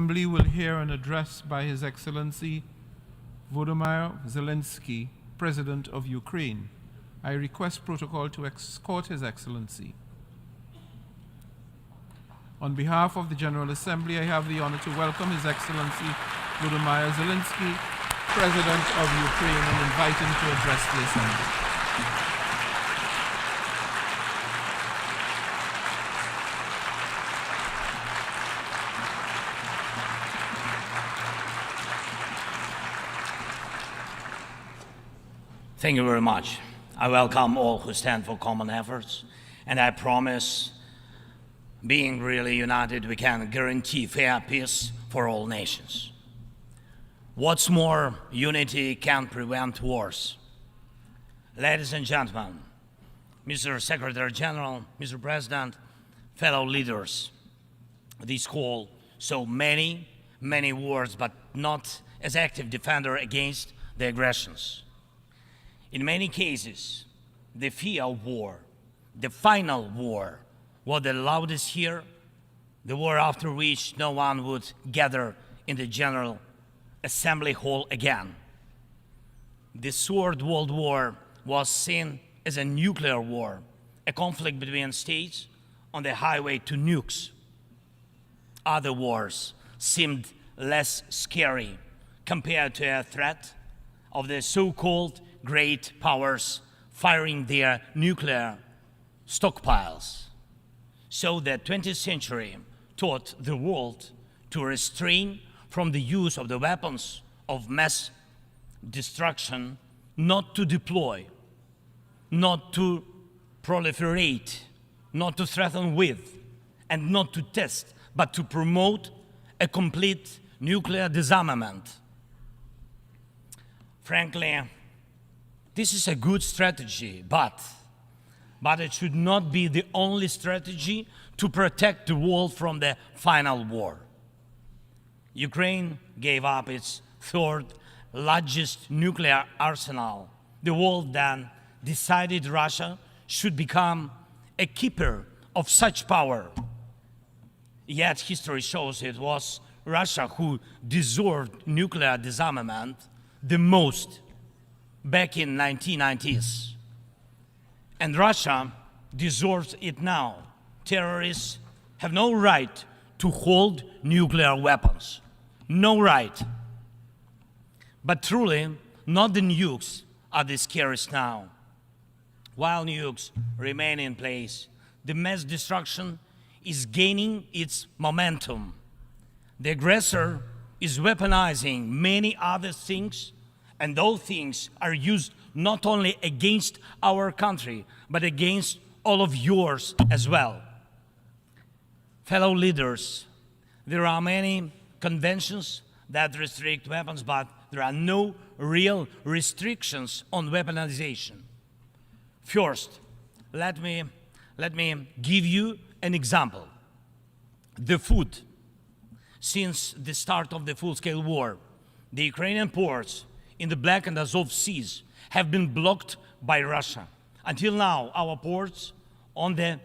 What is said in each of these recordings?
Assembly will hear an address by His Excellency Volodymyr Zelensky, President of Ukraine. I request protocol to escort His Excellency. On behalf of the General Assembly, I have the honor to welcome His Excellency Volodymyr Zelensky, President of Ukraine, and invite him to address the Assembly. Thank you very much. I welcome all who stand for common efforts, and I promise, being really united, we can guarantee fair peace for all nations. What's more, unity can prevent wars. Ladies and gentlemen, Mr. Secretary General, Mr. President, fellow leaders, this call so many wars, but not as active defender against the aggressions. In many cases, the fear of war, the final war, was the loudest here, the war after which no one would gather in the General Assembly Hall again. The Third World War was seen as a nuclear war, a conflict between states on the highway to nukes. Other wars seemed less scary compared to a threat of the so-called great powers firing their nuclear stockpiles. So the 20th century taught the world to restrain from the use of the weapons of mass destruction, not to deploy, not to proliferate, not to threaten with, and not to test, but to promote a complete nuclear disarmament. Frankly, this is a good strategy, but it should not be the only strategy to protect the world from the final war. Ukraine gave up its third largest nuclear arsenal. The world then decided Russia should become a keeper of such power. Yet history shows it was Russia who deserved nuclear disarmament the most back in 1990s. And Russia deserves it now. Terrorists have no right to hold nuclear weapons. No right. But truly, not the nukes are the scariest now. While nukes remain in place, the mass destruction is gaining its momentum. The aggressor is weaponizing many other things, and those things are used not only against our country, but against all of yours as well. Fellow leaders, there are many conventions that restrict weapons, but there are no real restrictions on weaponization. First, let me give you an example. The food. Since the start of the full-scale war, the Ukrainian ports in the Black and Azov Seas have been blocked by Russia. Until now, our ports on the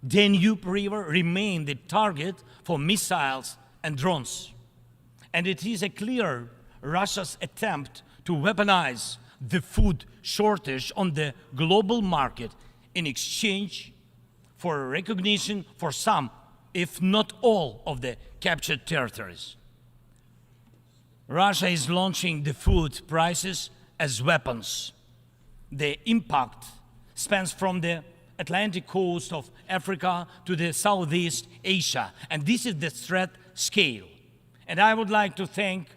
Danube River remain the target for missiles and drones. And it is a clear Russia's attempt to weaponize the food shortage on the global market in exchange for recognition for some, if not all, of the captured territories. Russia is launching the food prices as weapons. The impact spans from the Atlantic coast of Africa to the Southeast Asia, and this is the threat scale. And I would like to thank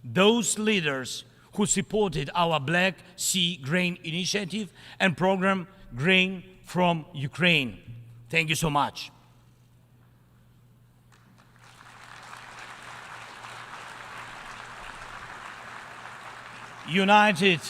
those leaders who supported our Black Sea Grain Initiative and program Grain from Ukraine. Thank you so much. United,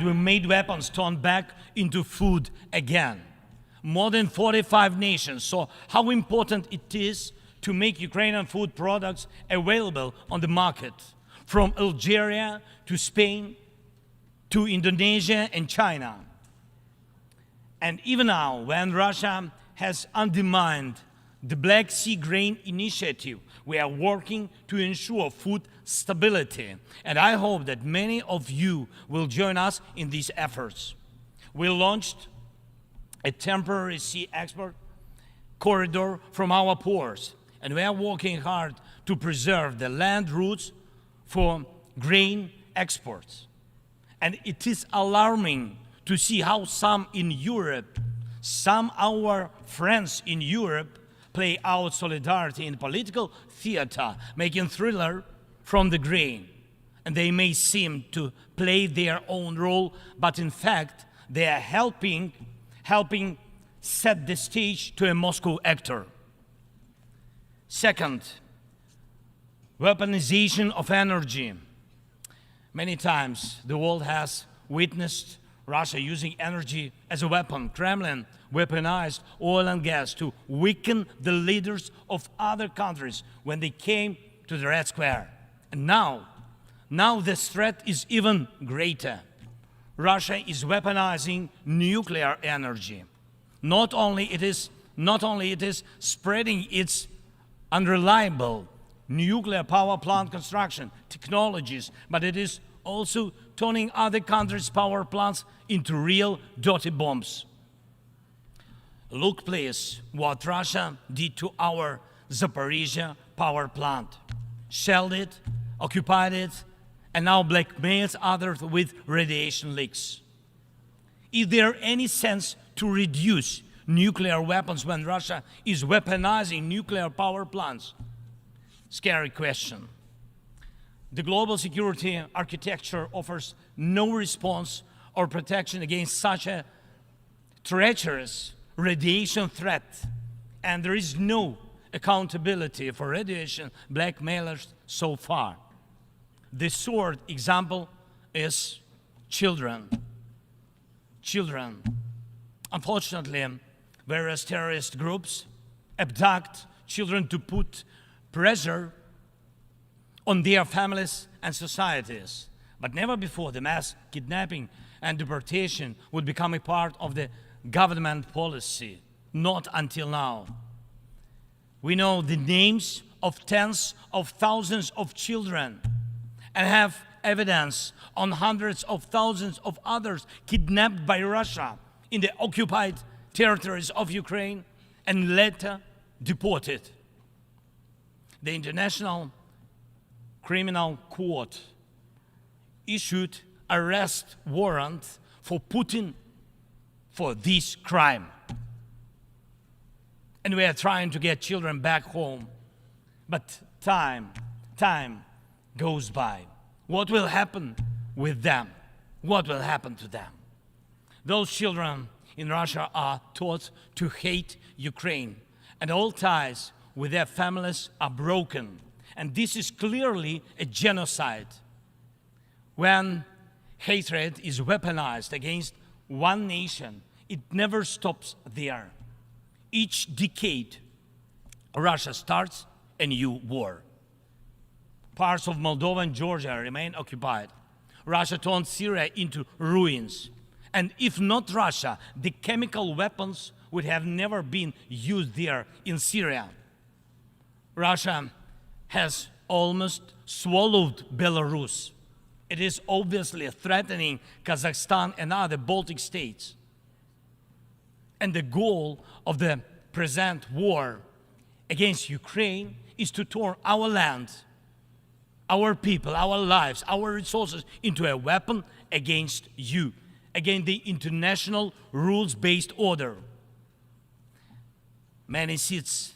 we made weapons turn back into food again. More than 45 nations saw how important it is to make Ukrainian food products available on the market, from Algeria to Spain to Indonesia and China. And even now, when Russia has undermined the Black Sea Grain Initiative. We are working to ensure food stability, and I hope that many of you will join us in these efforts. We launched a temporary sea export corridor from our ports, and we are working hard to preserve the land routes for grain exports. And it is alarming to see how some our friends in Europe play out solidarity in political theater, making thriller from the grain. And they may seem to play their own role, but in fact, they are helping set the stage to a Moscow actor. Second, weaponization of energy. Many times the world has witnessed Russia using energy as a weapon. Kremlin weaponized oil and gas to weaken the leaders of other countries when they came to the Red Square. And now this threat is even greater. Russia is weaponizing nuclear energy. Not only it is spreading its unreliable nuclear power plant construction technologies, but it is also turning other countries' power plants into real dirty bombs. Look, please, what Russia did to our Zaporizhia power plant. Shelled it, occupied it, and now blackmails others with radiation leaks. Is there any sense to reduce nuclear weapons when Russia is weaponizing nuclear power plants? Scary question. The global security architecture offers no response or protection against such a treacherous radiation threat, and there is no accountability for radiation blackmailers so far. The third example is children. Unfortunately, various terrorist groups abduct children to put pressure on their families and societies. But never before the mass kidnapping and deportation would become a part of the government policy. Not until now. We know the names of tens of thousands of children and have evidence on hundreds of thousands of others kidnapped by Russia in the occupied territories of Ukraine and later deported. The International Criminal Court issued arrest warrant for Putin for this crime. And we are trying to get children back home. But time goes by. What will happen with them? What will happen to them? Those children in Russia are taught to hate Ukraine, and all ties with their families are broken. And this is clearly a genocide. When hatred is weaponized against one nation, it never stops there. Each decade, Russia starts a new war. Parts of Moldova and Georgia remain occupied. Russia turned Syria into ruins. And if not Russia, the chemical weapons would have never been used there in Syria. Russia has almost swallowed Belarus. It is obviously threatening Kazakhstan and other Baltic states. And the goal of the present war against Ukraine is to turn our land, our people, our lives, our resources into a weapon against you, against the international rules-based order. Many seats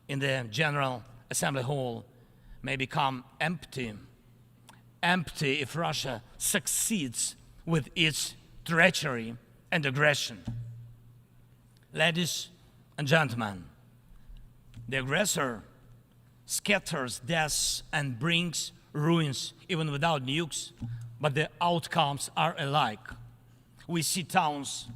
in the General Assembly Hall may become empty if Russia succeeds with its treachery and aggression. Ladies and gentlemen, the aggressor scatters deaths and brings ruins even without nukes, but the outcomes are alike. We see towns,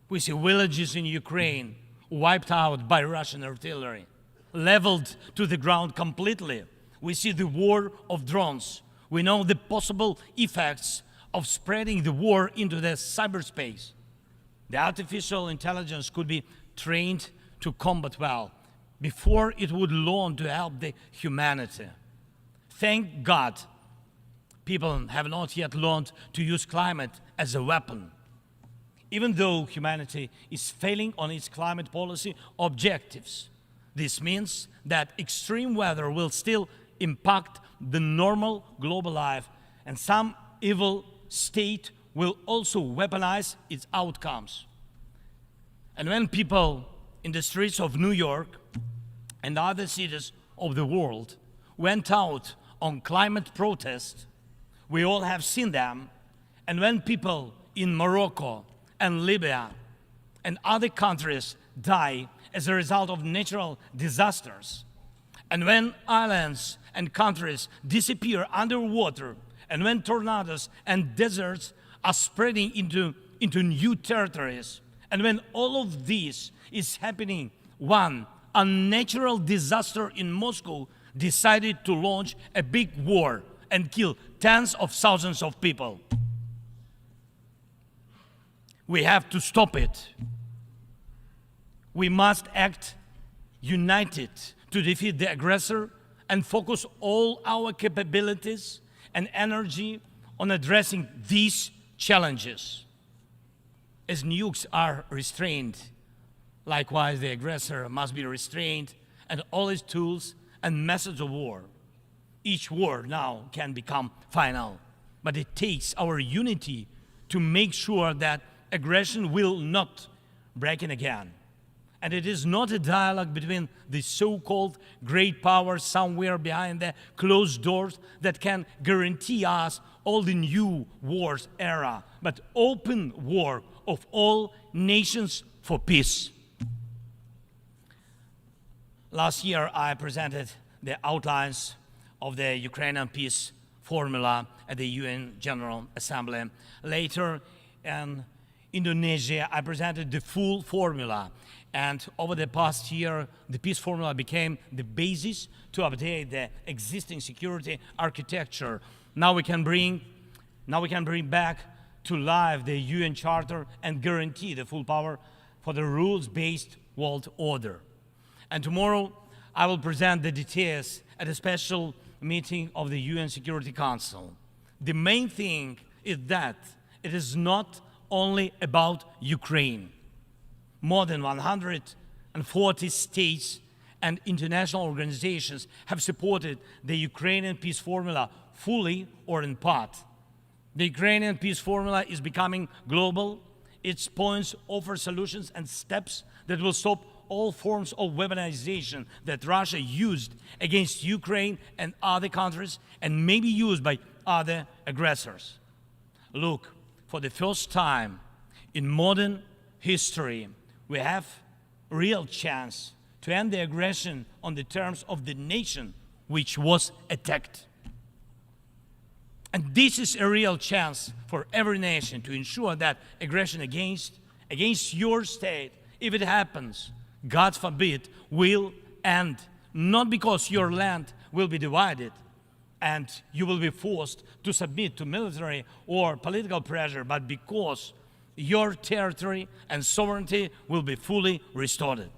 we see villages in Ukraine wiped out by Russian artillery, leveled to the ground completely. We see the war of drones. We know the possible effects of spreading the war into the cyberspace. The artificial intelligence could be trained to combat well, before it would learn to help the humanity. Thank God, people have not yet learned to use climate as a weapon. Even though humanity is failing on its climate policy objectives, this means that extreme weather will still impact the normal global life, and some evil state will also weaponize its outcomes. And when people in the streets of New York and other cities of the world went out on climate protest, we all have seen them. And when people in Morocco and Libya and other countries die as a result of natural disasters, and when islands and countries disappear underwater, and when tornadoes and deserts are spreading into new territories, and when all of this is happening, one unnatural disaster in Moscow decided to launch a big war and kill tens of thousands of people. We have to stop it. We must act united to defeat the aggressor and focus all our capabilities and energy on addressing these challenges. As nukes are restrained, likewise the aggressor must be restrained, and all his tools and methods of war. Each war now can become final, but it takes our unity to make sure that aggression will not break in again. And it is not a dialogue between the so-called great powers somewhere behind the closed doors that can guarantee us all the new wars era, but open war of all nations for peace. Last year, I presented the outlines of the Ukrainian peace formula at the UN General Assembly. Later, in Indonesia, I presented the full formula. And over the past year, the peace formula became the basis to update the existing security architecture. Now we can bring back to life the UN Charter and guarantee the full power for the rules-based world order. And tomorrow, I will present the details at a special meeting of the UN Security Council. The main thing is that it is not only about Ukraine. More than 140 states and international organizations have supported the Ukrainian peace formula fully or in part. The Ukrainian peace formula is becoming global. Its points offer solutions and steps that will stop all forms of weaponization that Russia used against Ukraine and other countries and may be used by other aggressors. Look, for the first time in modern history, we have a real chance to end the aggression on the terms of the nation which was attacked. And this is a real chance for every nation to ensure that aggression against your state, if it happens, God forbid, will end, not because your land will be divided and you will be forced to submit to military or political pressure, but because your territory and sovereignty will be fully restored.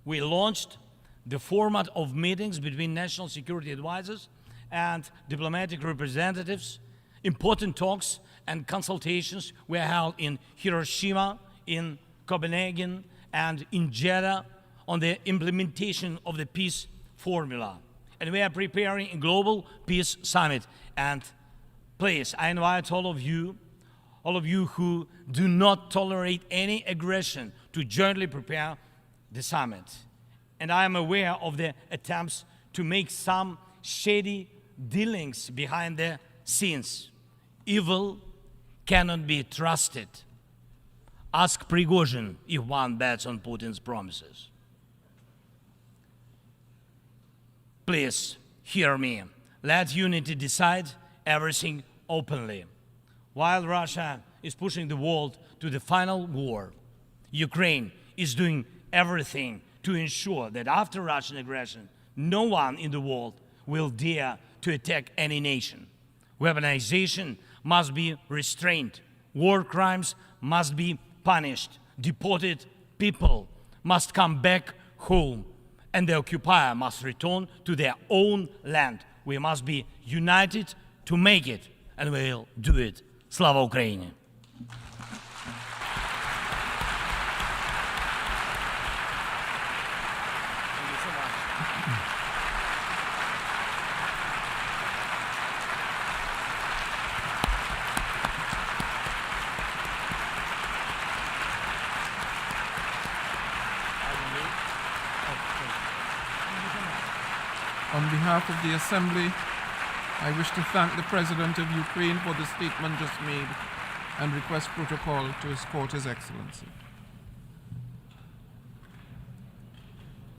We launched the format of meetings between national security advisors and diplomatic representatives. Important talks and consultations were held in Hiroshima, in Copenhagen, and in Jeddah on the implementation of the peace formula. And we are preparing a global peace summit. And please, I invite all of you who do not tolerate any aggression to jointly prepare the summit. And I am aware of the attempts to make some shady dealings behind the scenes. Evil cannot be trusted. Ask Prigozhin if one bets on Putin's promises. Please, hear me. Let unity decide everything openly. While Russia is pushing the world to the final war, Ukraine is doing everything to ensure that after Russian aggression, no one in the world will dare to attack any nation. Weaponization must be restrained. War crimes must be punished. Deported people must come back home, and the occupier must return to their own land. We must be united to make it, and we'll do it. Slava Ukraini! On behalf of the Assembly, I wish to thank the President of Ukraine for the statement just made and request protocol to escort His Excellency.